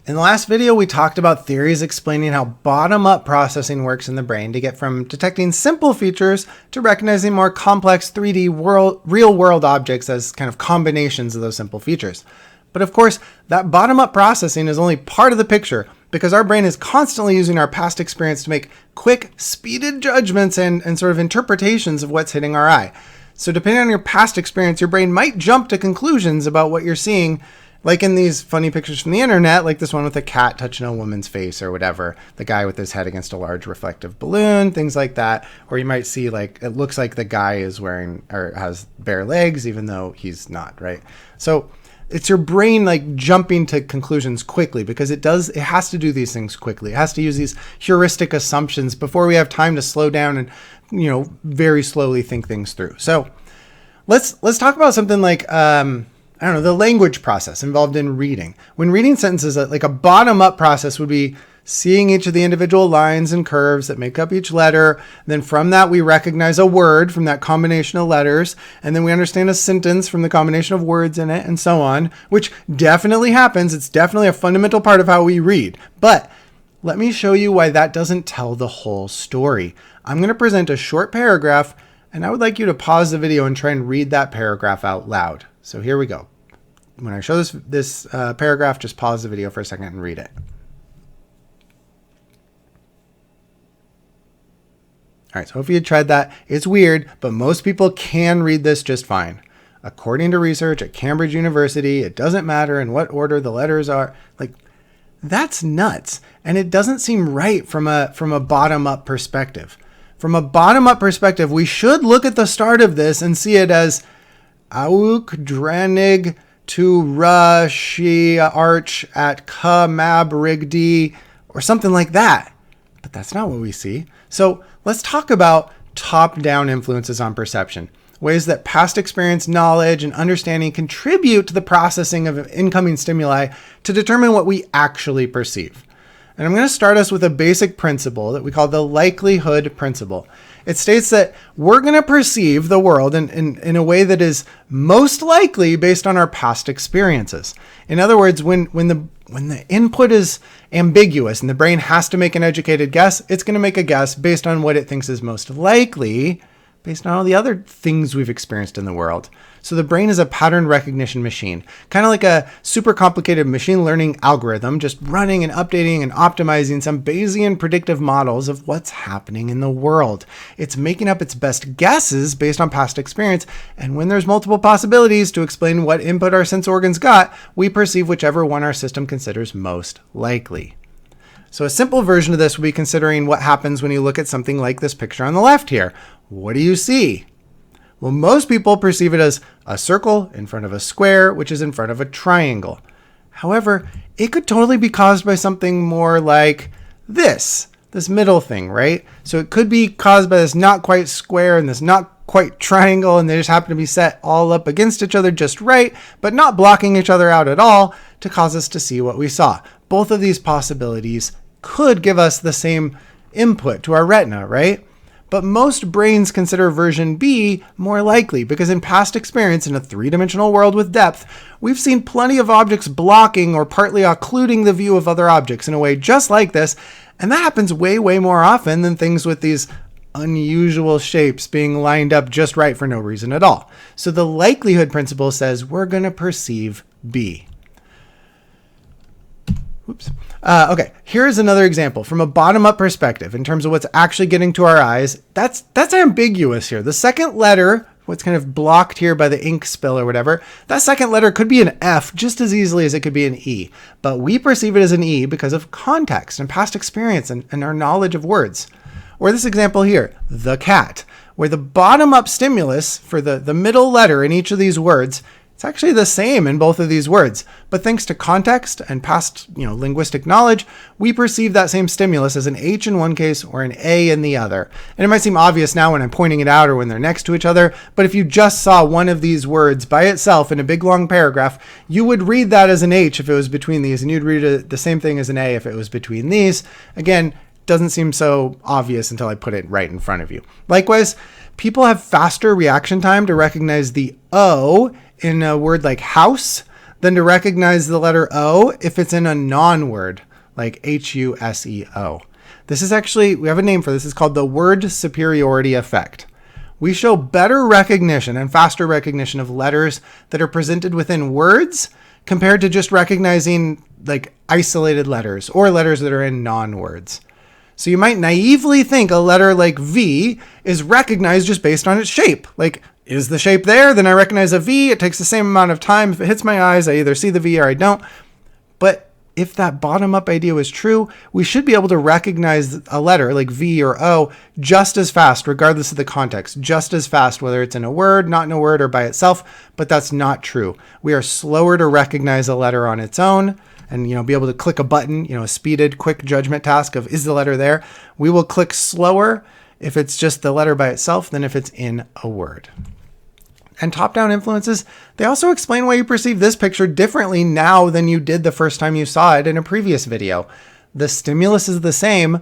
In the last video, we talked about theories explaining how bottom-up processing works in the brain to get from detecting simple features to recognizing more complex 3D real-world objects as kind of combinations of those simple features. But of course, that bottom-up processing is only part of the picture because our brain is constantly using our past experience to make quick, speeded judgments and sort of interpretations of what's hitting our eye. So depending on your past experience, your brain might jump to conclusions about what you're seeing, like in these funny pictures from the internet, like this one with a cat touching a woman's face or whatever, the guy with his head against a large reflective balloon, things like that. Or you might see like, it looks like the guy is wearing or has bare legs, even though he's not, right? So it's your brain like jumping to conclusions quickly because it has to do these things quickly. It has to use these heuristic assumptions before we have time to slow down and, very slowly think things through. So let's talk about something like, the language process involved in reading. When reading sentences, like a bottom-up process would be seeing each of the individual lines and curves that make up each letter. Then from that, we recognize a word from that combination of letters. And then we understand a sentence from the combination of words in it and so on, which definitely happens. It's definitely a fundamental part of how we read. But let me show you why that doesn't tell the whole story. I'm going to present a short paragraph, and I would like you to pause the video and try and read that paragraph out loud. So here we go. When I show this paragraph, just pause the video for a second and read it. All right, so hopefully you tried that. It's weird, but most people can read this just fine. According to research at Cambridge University, it doesn't matter in what order the letters are. Like, that's nuts. And it doesn't seem right from a bottom-up perspective. From a bottom-up perspective, we should look at the start of this and see it as Auk Dranig to Rashi Arch at Ka Mab Rigdi or something like that. But that's not what we see. So let's talk about top-down influences on perception, ways that past experience, knowledge, and understanding contribute to the processing of incoming stimuli to determine what we actually perceive. And I'm going to start us with a basic principle that we call the likelihood principle. It states that we're going to perceive the world in a way that is most likely based on our past experiences. In other words, when the input is ambiguous and the brain has to make an educated guess, it's going to make a guess based on what it thinks is most likely based on all the other things we've experienced in the world. So the brain is a pattern recognition machine, kind of like a super complicated machine learning algorithm, just running and updating and optimizing some Bayesian predictive models of what's happening in the world. It's making up its best guesses based on past experience. And when there's multiple possibilities to explain what input our sense organs got, we perceive whichever one our system considers most likely. So a simple version of this would be considering what happens when you look at something like this picture on the left here. What do you see? Well, most people perceive it as a circle in front of a square, which is in front of a triangle. However, it could totally be caused by something more like this middle thing, right? So it could be caused by this not quite square and this not quite triangle, and they just happen to be set all up against each other just right, but not blocking each other out at all to cause us to see what we saw. Both of these possibilities could give us the same input to our retina, right? But most brains consider version B more likely because in past experience in a three-dimensional world with depth, we've seen plenty of objects blocking or partly occluding the view of other objects in a way just like this, and that happens way, way more often than things with these unusual shapes being lined up just right for no reason at all. So the likelihood principle says we're going to perceive B. Oops. Okay, here's another example from a bottom-up perspective in terms of what's actually getting to our eyes. That's ambiguous here. The second letter, what's kind of blocked here by the ink spill or whatever, that second letter could be an F just as easily as it could be an E. But we perceive it as an E because of context and past experience and our knowledge of words. Or this example here, the cat, where the bottom-up stimulus for the middle letter in each of these words, it's actually the same in both of these words, but thanks to context and past, linguistic knowledge, we perceive that same stimulus as an H in one case or an A in the other. And it might seem obvious now when I'm pointing it out or when they're next to each other, but if you just saw one of these words by itself in a big long paragraph, you would read that as an H if it was between these, and you'd read it the same thing as an A if it was between these. Again, doesn't seem so obvious until I put it right in front of you. Likewise, people have faster reaction time to recognize the O in a word like house than to recognize the letter O if it's in a non-word, like HUSEO. This is actually, we have a name for this. It's called the word superiority effect. We show better recognition and faster recognition of letters that are presented within words compared to just recognizing like isolated letters or letters that are in non-words. So you might naively think a letter like V is recognized just based on its shape. Like, is the shape there? Then I recognize a V. It takes the same amount of time. If it hits my eyes, I either see the V or I don't. But if that bottom-up idea was true, we should be able to recognize a letter like V or O just as fast, regardless of the context, just as fast, whether it's in a word, not in a word, or by itself. But that's not true. We are slower to recognize a letter on its own and, be able to click a button, a speeded, quick judgment task of, is the letter there? We will click slower if it's just the letter by itself than if it's in a word. And top-down influences, they also explain why you perceive this picture differently now than you did the first time you saw it in a previous video. The stimulus is the same,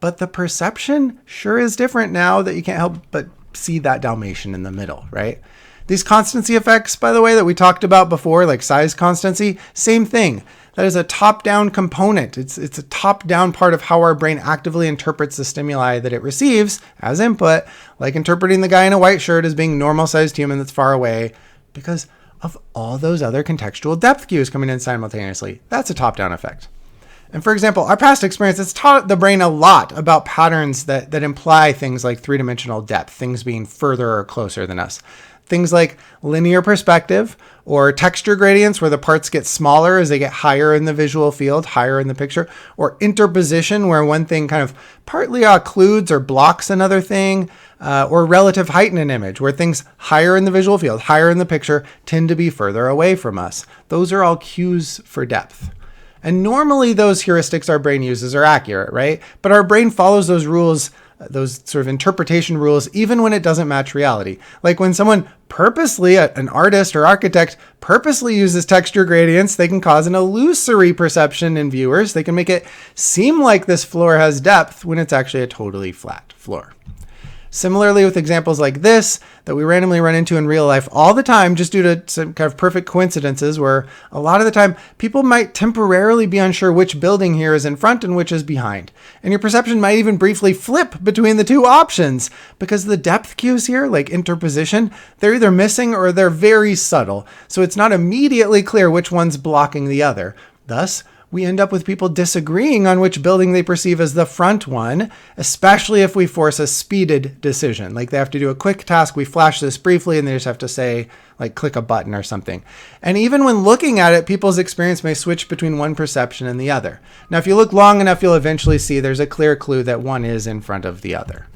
but the perception sure is different now that you can't help but see that Dalmatian in the middle, right? These constancy effects, by the way, that we talked about before, like size constancy, same thing. That is a top-down component. It's a top-down part of how our brain actively interprets the stimuli that it receives as input, like interpreting the guy in a white shirt as being normal-sized human that's far away because of all those other contextual depth cues coming in simultaneously. That's a top-down effect. And for example, our past experience has taught the brain a lot about patterns that imply things like three-dimensional depth, things being further or closer than us. Things like linear perspective or texture gradients where the parts get smaller as they get higher in the visual field, higher in the picture, or interposition where one thing kind of partly occludes or blocks another thing, or relative height in an image where things higher in the visual field, higher in the picture tend to be further away from us. Those are all cues for depth. And normally those heuristics our brain uses are accurate, right? But our brain follows those rules, those sort of interpretation rules, even when it doesn't match reality. Like when someone purposely, an artist or architect purposely uses texture gradients, they can cause an illusory perception in viewers. They can make it seem like this floor has depth when it's actually a totally flat floor. Similarly, with examples like this that we randomly run into in real life all the time, just due to some kind of perfect coincidences where a lot of the time people might temporarily be unsure which building here is in front and which is behind. And your perception might even briefly flip between the two options because the depth cues here, like interposition, they're either missing or they're very subtle. So it's not immediately clear which one's blocking the other. Thus, we end up with people disagreeing on which building they perceive as the front one, especially if we force a speeded decision. Like they have to do a quick task, we flash this briefly, and they just have to say, like click a button or something. And even when looking at it, people's experience may switch between one perception and the other. Now, if you look long enough, you'll eventually see there's a clear clue that one is in front of the other.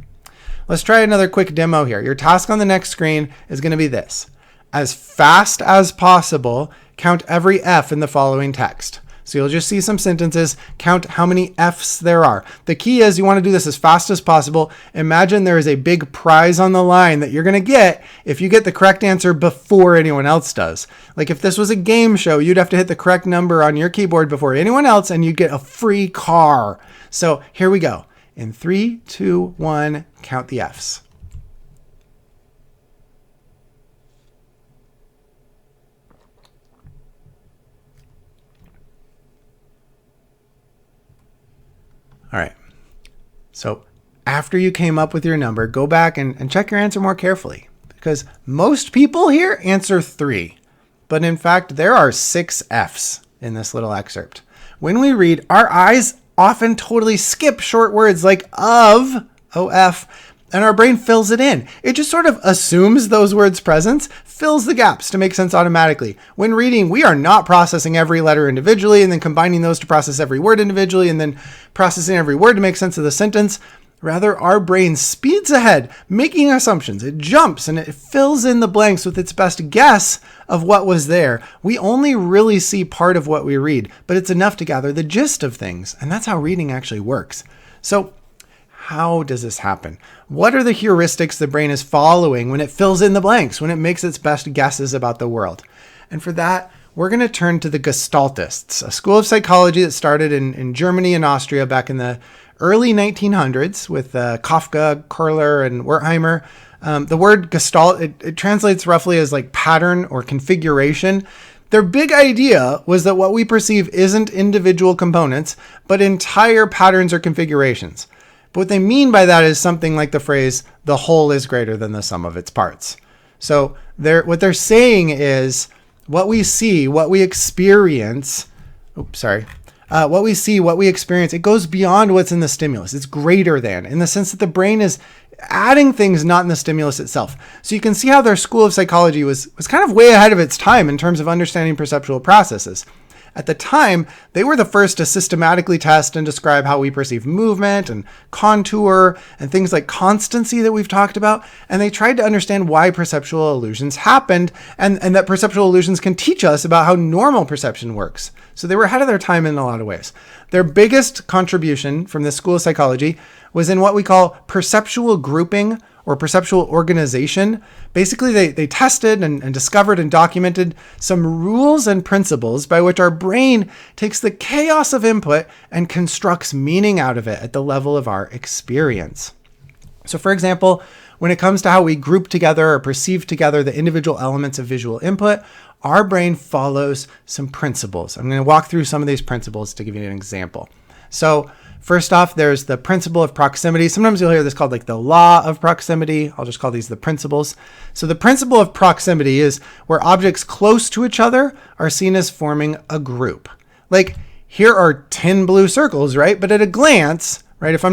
Let's try another quick demo here. Your task on the next screen is going to be this. As fast as possible, count every F in the following text. So you'll just see some sentences, count how many F's there are. The key is you want to do this as fast as possible. Imagine there is a big prize on the line that you're going to get if you get the correct answer before anyone else does. Like if this was a game show, you'd have to hit the correct number on your keyboard before anyone else and you'd get a free car. So here we go. In 3, 2, 1, count the F's. All right, so after you came up with your number, go back and check your answer more carefully because most people here answer 3, but in fact, there are 6 F's in this little excerpt. When we read, our eyes often totally skip short words like of, OF, and our brain fills it in. It just sort of assumes those words' presence, fills the gaps to make sense automatically. When reading, we are not processing every letter individually and then combining those to process every word individually and then processing every word to make sense of the sentence. Rather, our brain speeds ahead, making assumptions. It jumps and it fills in the blanks with its best guess of what was there. We only really see part of what we read, but it's enough to gather the gist of things. And that's how reading actually works. So, how does this happen? What are the heuristics the brain is following when it fills in the blanks, when it makes its best guesses about the world? And for that, we're going to turn to the Gestaltists, a school of psychology that started in Germany and Austria back in the early 1900s with Kafka, Kohler, and Wertheimer. The word Gestalt, it translates roughly as like pattern or configuration. Their big idea was that what we perceive isn't individual components, but entire patterns or configurations. But what they mean by that is something like the phrase, the whole is greater than the sum of its parts. So what they're saying is what we see, what we experience, what we see, what we experience, it goes beyond what's in the stimulus. It's greater than, in the sense that the brain is adding things not in the stimulus itself. So you can see how their school of psychology was kind of way ahead of its time in terms of understanding perceptual processes. At the time, they were the first to systematically test and describe how we perceive movement and contour and things like constancy that we've talked about. And they tried to understand why perceptual illusions happened and that perceptual illusions can teach us about how normal perception works. So they were ahead of their time in a lot of ways. Their biggest contribution from this school of psychology was in what we call perceptual grouping or perceptual organization. Basically, they tested and discovered and documented some rules and principles by which our brain takes the chaos of input and constructs meaning out of it at the level of our experience. So for example, when it comes to how we group together or perceive together the individual elements of visual input, our brain follows some principles. I'm going to walk through some of these principles to give you an example. So first off, there's the principle of proximity. Sometimes you'll hear this called like the law of proximity. I'll just call these the principles. So the principle of proximity is where objects close to each other are seen as forming a group. Like here are 10 blue circles, right? But at a glance, right, if you're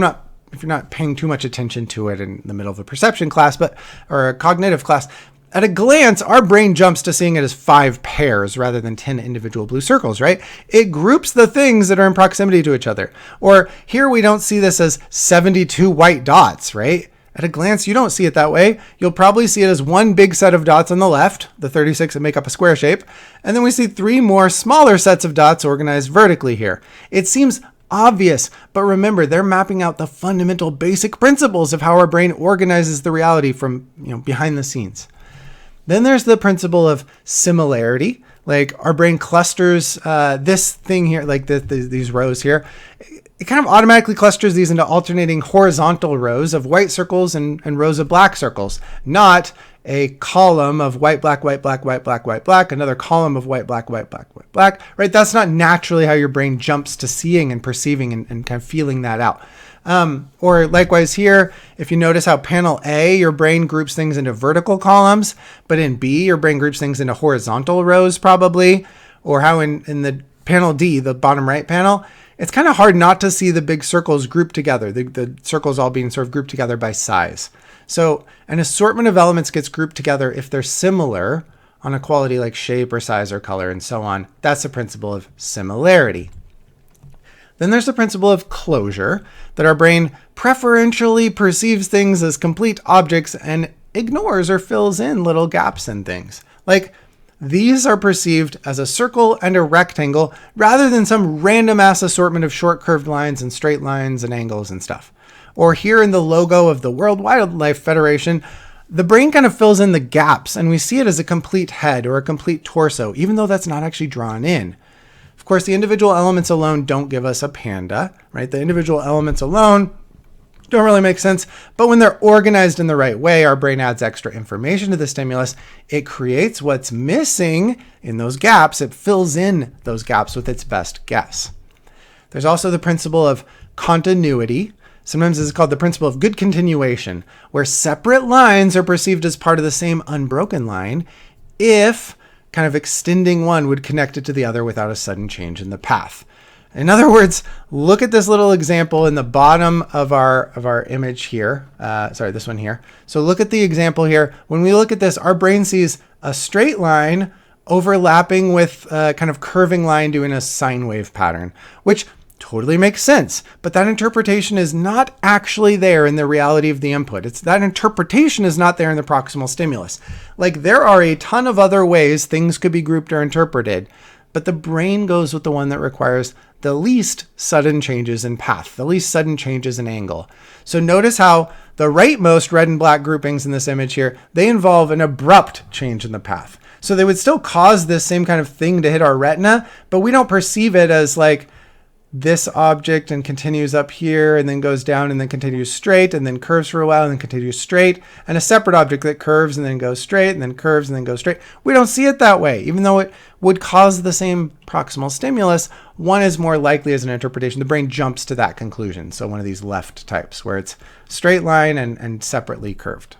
not paying too much attention to it in the middle of a perception class, or a cognitive class, at a glance, our brain jumps to seeing it as 5 pairs rather than 10 individual blue circles, right? It groups the things that are in proximity to each other. Or here we don't see this as 72 white dots, right? At a glance, you don't see it that way. You'll probably see it as one big set of dots on the left, the 36 that make up a square shape. And then we see 3 more smaller sets of dots organized vertically here. It seems obvious, but remember, they're mapping out the fundamental basic principles of how our brain organizes the reality from, behind the scenes. Then there's the principle of similarity. Like our brain clusters this thing here, like these rows here. It kind of automatically clusters these into alternating horizontal rows of white circles and rows of black circles, not a column of white, black, white, black, white, black, white, black, another column of white, black, white, black, white, black, right? That's not naturally how your brain jumps to seeing and perceiving and kind of feeling that out. Or likewise here, if you notice how panel A, your brain groups things into vertical columns, but in B, your brain groups things into horizontal rows probably, or how in the panel D, the bottom right panel, it's kind of hard not to see the big circles grouped together, the circles all being sort of grouped together by size. So an assortment of elements gets grouped together if they're similar on a quality like shape or size or color and so on. That's the principle of similarity. Then there's the principle of closure, that our brain preferentially perceives things as complete objects and ignores or fills in little gaps in things. Like these are perceived as a circle and a rectangle rather than some random ass assortment of short curved lines and straight lines and angles and stuff. Or here in the logo of the World Wildlife Federation, the brain kind of fills in the gaps and we see it as a complete head or a complete torso, even though that's not actually drawn in. Of course, the individual elements alone don't give us a panda, right? The individual elements alone don't really make sense, but when they're organized in the right way, our brain adds extra information to the stimulus. It creates what's missing in those gaps. It fills in those gaps with its best guess. There's also the principle of continuity. Sometimes it's called the principle of good continuation, where separate lines are perceived as part of the same unbroken line if kind of extending one would connect it to the other without a sudden change in the path. In other words, look at this little example in the bottom of our image here. This one here. So look at the example here. When we look at this, our brain sees a straight line overlapping with a kind of curving line doing a sine wave pattern, which totally makes sense. But that interpretation is not actually there in the reality of the input. That interpretation is not there in the proximal stimulus. Like there are a ton of other ways things could be grouped or interpreted, but the brain goes with the one that requires the least sudden changes in path, the least sudden changes in angle. So notice how the rightmost red and black groupings in this image here, they involve an abrupt change in the path. So they would still cause this same kind of thing to hit our retina, but we don't perceive it as like this object and continues up here and then goes down and then continues straight and then curves for a while and then continues straight, and a separate object that curves and then goes straight and then curves and then goes straight. We don't see it that way. Even though it would cause the same proximal stimulus, one is more likely as an interpretation. The brain jumps to that conclusion. So one of these left types where it's straight line and separately curved.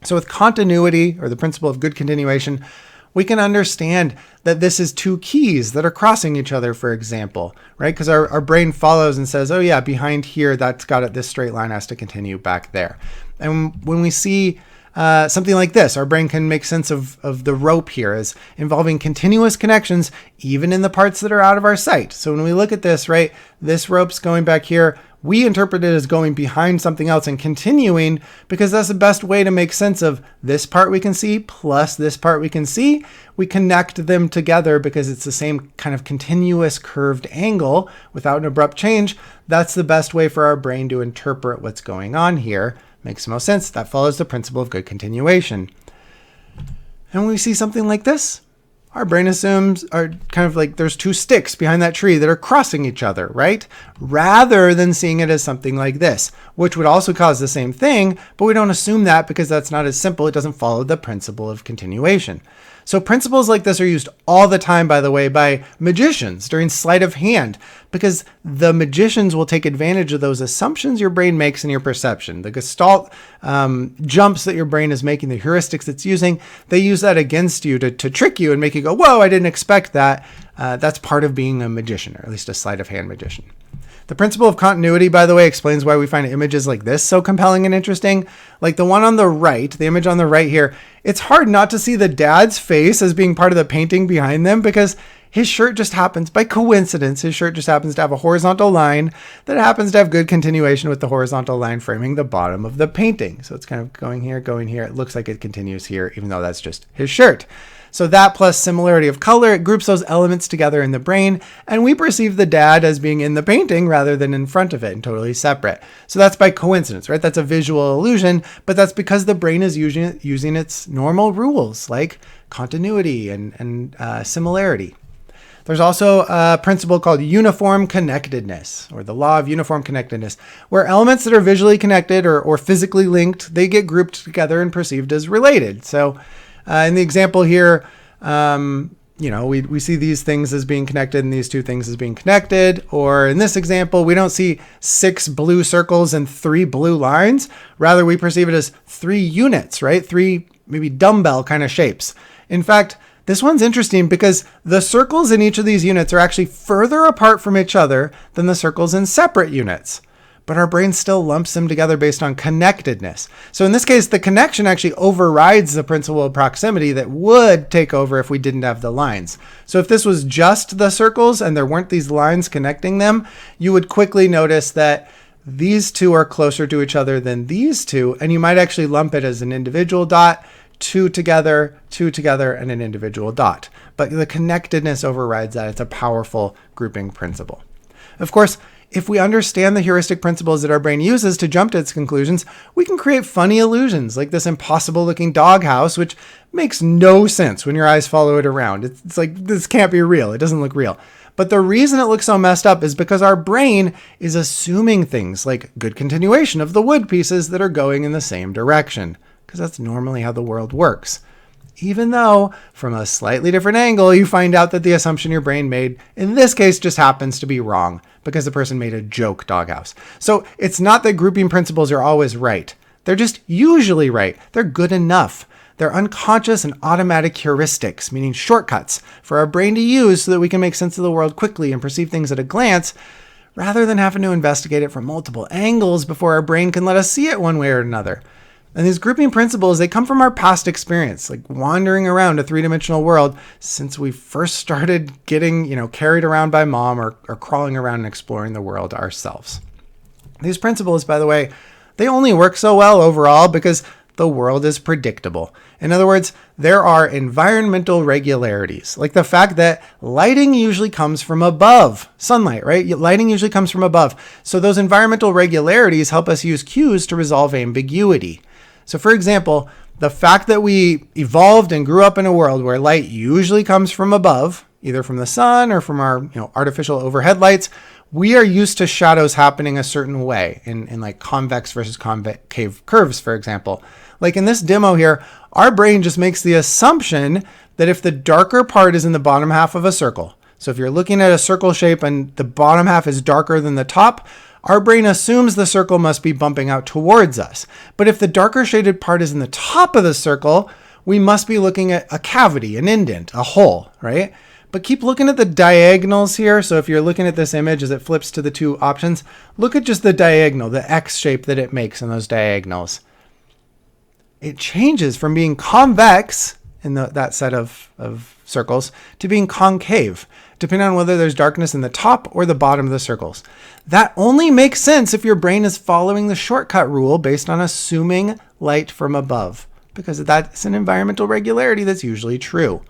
So with continuity, or the principle of good continuation, we can understand that this is two keys that are crossing each other, for example, right? Because our brain follows and says, oh yeah, behind here, that's got it, this straight line has to continue back there. And when we see something like this, our brain can make sense of the rope here as involving continuous connections, even in the parts that are out of our sight. So when we look at this, right, this rope's going back here, we interpret it as going behind something else and continuing, because that's the best way to make sense of this part we can see plus this part we can see. We connect them together because it's the same kind of continuous curved angle without an abrupt change. That's the best way for our brain to interpret what's going on here. Makes the most sense. That follows the principle of good continuation. And when we see something like this, our brain assumes are kind of like there's two sticks behind that tree that are crossing each other, right? Rather than seeing it as something like this, which would also cause the same thing, but we don't assume that because that's not as simple. It doesn't follow the principle of continuation. So principles like this are used all the time, by the way, by magicians during sleight of hand, because the magicians will take advantage of those assumptions your brain makes in your perception. The Gestalt jumps that your brain is making, the heuristics it's using, they use that against you to trick you and make you go, whoa, I didn't expect that. That's part of being a magician, or at least a sleight of hand magician. The principle of continuity, by the way, explains why we find images like this so compelling and interesting. Like the one on the right, the image on the right here, it's hard not to see the dad's face as being part of the painting behind them, because his shirt just happens, by coincidence, his shirt just happens to have a horizontal line that happens to have good continuation with the horizontal line framing the bottom of the painting. So it's kind of going here, going here. It looks like it continues here, even though that's just his shirt. So that plus similarity of color, it groups those elements together in the brain, and we perceive the dad as being in the painting rather than in front of it and totally separate. So that's by coincidence, right? That's a visual illusion, but that's because the brain is using its normal rules like continuity and similarity. There's also a principle called uniform connectedness, or the law of uniform connectedness, where elements that are visually connected or physically linked, they get grouped together and perceived as related. So in the example here, we see these things as being connected and these two things as being connected. Or in this example, we don't see 6 blue circles and 3 blue lines. Rather, we perceive it as 3 units, right? 3 maybe dumbbell kind of shapes. In fact, this one's interesting because the circles in each of these units are actually further apart from each other than the circles in separate units. But our brain still lumps them together based on connectedness. So in this case, the connection actually overrides the principle of proximity that would take over if we didn't have the lines. So if this was just the circles and there weren't these lines connecting them, you would quickly notice that these two are closer to each other than these two, and you might actually lump it as an individual dot, two together, and an individual dot. But the connectedness overrides that. It's a powerful grouping principle. Of course, if we understand the heuristic principles that our brain uses to jump to its conclusions, we can create funny illusions like this impossible looking doghouse, which makes no sense when your eyes follow it around. It's like, this can't be real. It doesn't look real. But the reason it looks so messed up is because our brain is assuming things like good continuation of the wood pieces that are going in the same direction, because that's normally how the world works. Even though, from a slightly different angle, you find out that the assumption your brain made, in this case, just happens to be wrong, because the person made a joke doghouse. So it's not that grouping principles are always right. They're just usually right. They're good enough. They're unconscious and automatic heuristics, meaning shortcuts for our brain to use so that we can make sense of the world quickly and perceive things at a glance, rather than having to investigate it from multiple angles before our brain can let us see it one way or another. And these grouping principles, they come from our past experience, like wandering around a three-dimensional world since we first started getting, carried around by mom or crawling around and exploring the world ourselves. These principles, by the way, they only work so well overall because the world is predictable. In other words, there are environmental regularities, like the fact that lighting usually comes from above. Sunlight, right? Lighting usually comes from above. So those environmental regularities help us use cues to resolve ambiguity. So for example, the fact that we evolved and grew up in a world where light usually comes from above, either from the sun or from our artificial overhead lights, we are used to shadows happening a certain way in like convex versus concave curves, for example. Like in this demo here, our brain just makes the assumption that if the darker part is in the bottom half of a circle, so if you're looking at a circle shape and the bottom half is darker than the top, our brain assumes the circle must be bumping out towards us. But if the darker shaded part is in the top of the circle, we must be looking at a cavity, an indent, a hole, right? But keep looking at the diagonals here. So if you're looking at this image as it flips to the two options, look at just the diagonal, the X shape that it makes in those diagonals. It changes from being convex in that set of circles to being concave, depending on whether there's darkness in the top or the bottom of the circles. That only makes sense if your brain is following the shortcut rule based on assuming light from above, because that's an environmental regularity that's usually true.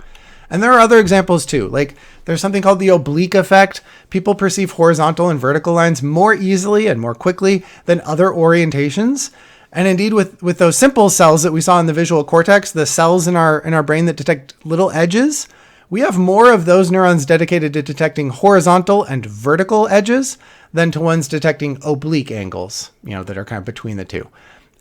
And there are other examples too. Like there's something called the oblique effect. People perceive horizontal and vertical lines more easily and more quickly than other orientations. And indeed, with those simple cells that we saw in the visual cortex, the cells in our brain that detect little edges, we have more of those neurons dedicated to detecting horizontal and vertical edges than to ones detecting oblique angles, that are kind of between the two.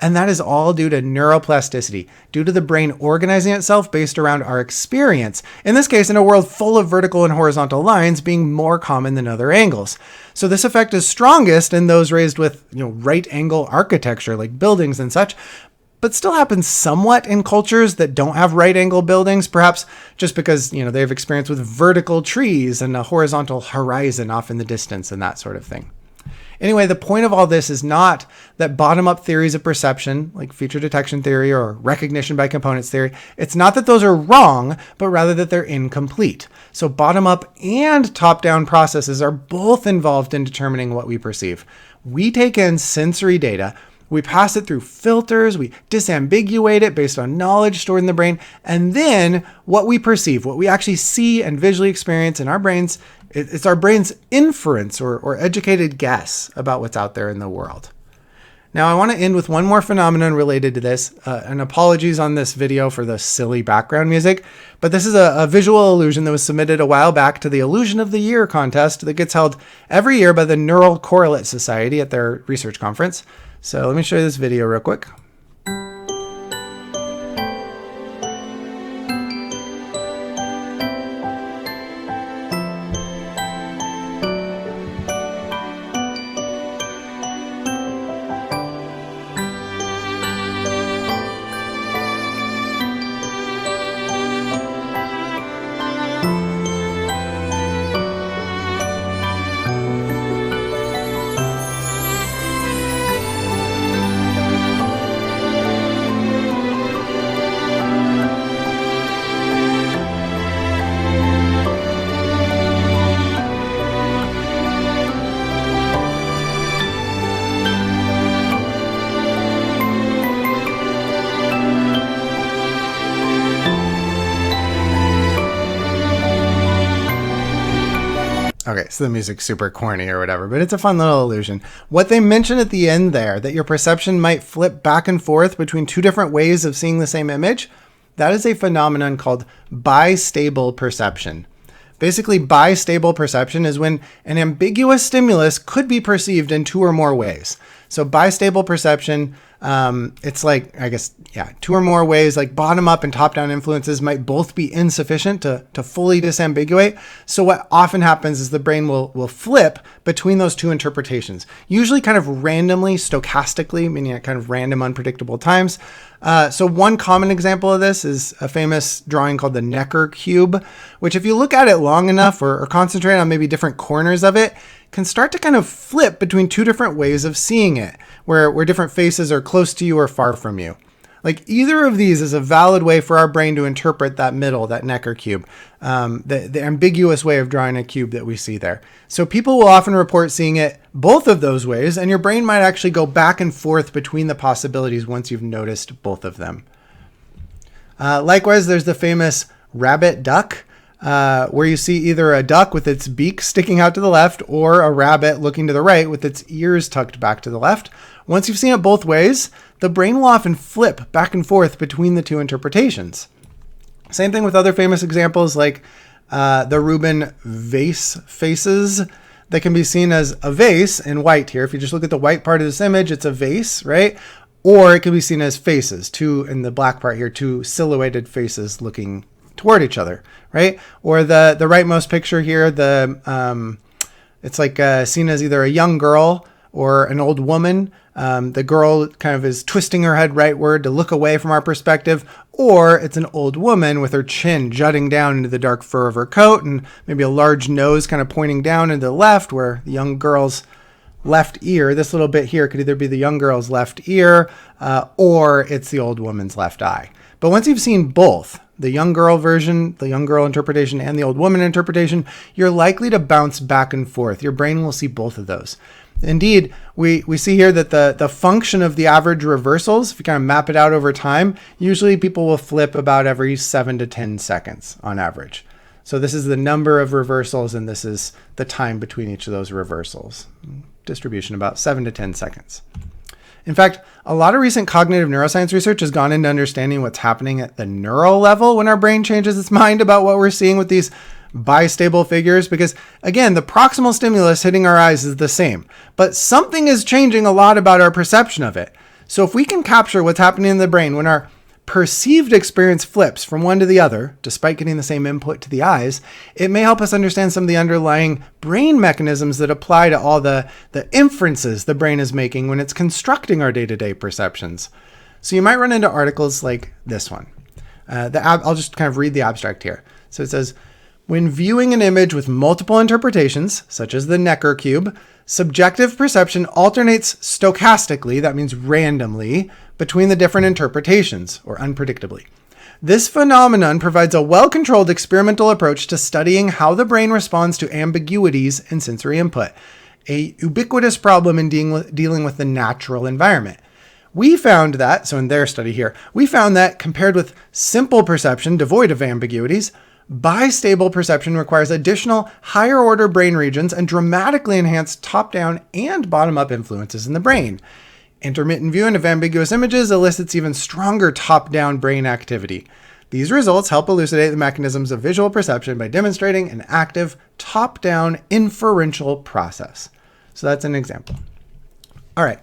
And that is all due to neuroplasticity, due to the brain organizing itself based around our experience. In this case, in a world full of vertical and horizontal lines being more common than other angles. So this effect is strongest in those raised with right angle architecture like buildings and such, but still happens somewhat in cultures that don't have right angle buildings, perhaps just because they have experience with vertical trees and a horizontal horizon off in the distance and that sort of thing. Anyway, the point of all this is not that bottom-up theories of perception, like feature detection theory or recognition by components theory, it's not that those are wrong, but rather that they're incomplete. So bottom-up and top-down processes are both involved in determining what we perceive. We take in sensory data, we pass it through filters, we disambiguate it based on knowledge stored in the brain, and then what we perceive, what we actually see and visually experience in our brains, it's our brain's inference or educated guess about what's out there in the world. Now, I want to end with one more phenomenon related to this, and apologies on this video for the silly background music, but this is a visual illusion that was submitted a while back to the Illusion of the Year contest that gets held every year by the Neural Correlate Society at their research conference. So let me show you this video real quick. Okay, so the music's super corny or whatever, but it's a fun little illusion. What they mention at the end there, that your perception might flip back and forth between two different ways of seeing the same image, that is a phenomenon called bistable perception. Basically, bistable perception is when an ambiguous stimulus could be perceived in two or more ways. So bistable perception, it's like, two or more ways, like bottom up and top down influences might both be insufficient to fully disambiguate. So what often happens is the brain will flip between those two interpretations, usually kind of randomly, stochastically, meaning at kind of random, unpredictable times. So one common example of this is a famous drawing called the Necker cube, which if you look at it long enough or concentrate on maybe different corners of it, can start to kind of flip between two different ways of seeing it, where different faces are close to you or far from you. Like either of these is a valid way for our brain to interpret that middle, that Necker cube, the ambiguous way of drawing a cube that we see there. So people will often report seeing it both of those ways, and your brain might actually go back and forth between the possibilities once you've noticed both of them. Likewise, there's the famous rabbit duck, where you see either a duck with its beak sticking out to the left or a rabbit looking to the right with its ears tucked back to the left. Once you've seen it both ways, the brain will often flip back and forth between the two interpretations. Same thing with other famous examples like the Rubin vase faces that can be seen as a vase in white here. If you just look at the white part of this image, it's a vase, right? Or it can be seen as faces, two in the black part here, two silhouetted faces looking toward each other, right? Or the rightmost picture here, it's like seen as either a young girl or an old woman. The girl kind of is twisting her head rightward to look away from our perspective, or it's an old woman with her chin jutting down into the dark fur of her coat and maybe a large nose kind of pointing down into the left, where the young girl's left ear, this little bit here, could either be the young girl's left ear or it's the old woman's left eye. But once you've seen both, the young girl version, the young girl interpretation, and the old woman interpretation, you're likely to bounce back and forth. Your brain will see both of those. Indeed, we see here that the function of the average reversals, if you kind of map it out over time, usually people will flip about every 7 to 10 seconds on average. So this is the number of reversals, and this is the time between each of those reversals. Distribution about 7 to 10 seconds. In fact, a lot of recent cognitive neuroscience research has gone into understanding what's happening at the neural level when our brain changes its mind about what we're seeing with these bistable figures, because again, the proximal stimulus hitting our eyes is the same, but something is changing a lot about our perception of it. So if we can capture what's happening in the brain when our perceived experience flips from one to the other, despite getting the same input to the eyes, it may help us understand some of the underlying brain mechanisms that apply to all the inferences the brain is making when it's constructing our day-to-day perceptions. So you might run into articles like this one. I'll just kind of read the abstract here. So it says, when viewing an image with multiple interpretations, such as the Necker cube, subjective perception alternates stochastically, that means randomly, between the different interpretations, or unpredictably. This phenomenon provides a well-controlled experimental approach to studying how the brain responds to ambiguities in sensory input, a ubiquitous problem in dealing with the natural environment. We found that, so in their study here, we found that compared with simple perception devoid of ambiguities, bistable perception requires additional higher order brain regions and dramatically enhanced top-down and bottom-up influences in the brain. Intermittent viewing of ambiguous images elicits even stronger top-down brain activity. These results help elucidate the mechanisms of visual perception by demonstrating an active top-down inferential process. So that's an example. All right.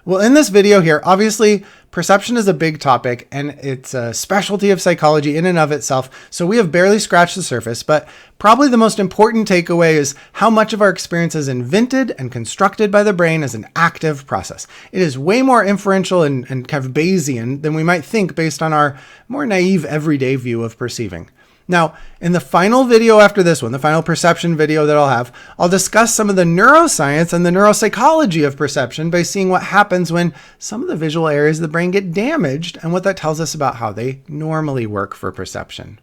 Well, in this video here, obviously, perception is a big topic and it's a specialty of psychology in and of itself. So we have barely scratched the surface, but probably the most important takeaway is how much of our experience is invented and constructed by the brain as an active process. It is way more inferential and kind of Bayesian than we might think based on our more naive everyday view of perceiving. Now, in the final video after this one, the final perception video that I'll have, I'll discuss some of the neuroscience and the neuropsychology of perception by seeing what happens when some of the visual areas of the brain get damaged and what that tells us about how they normally work for perception.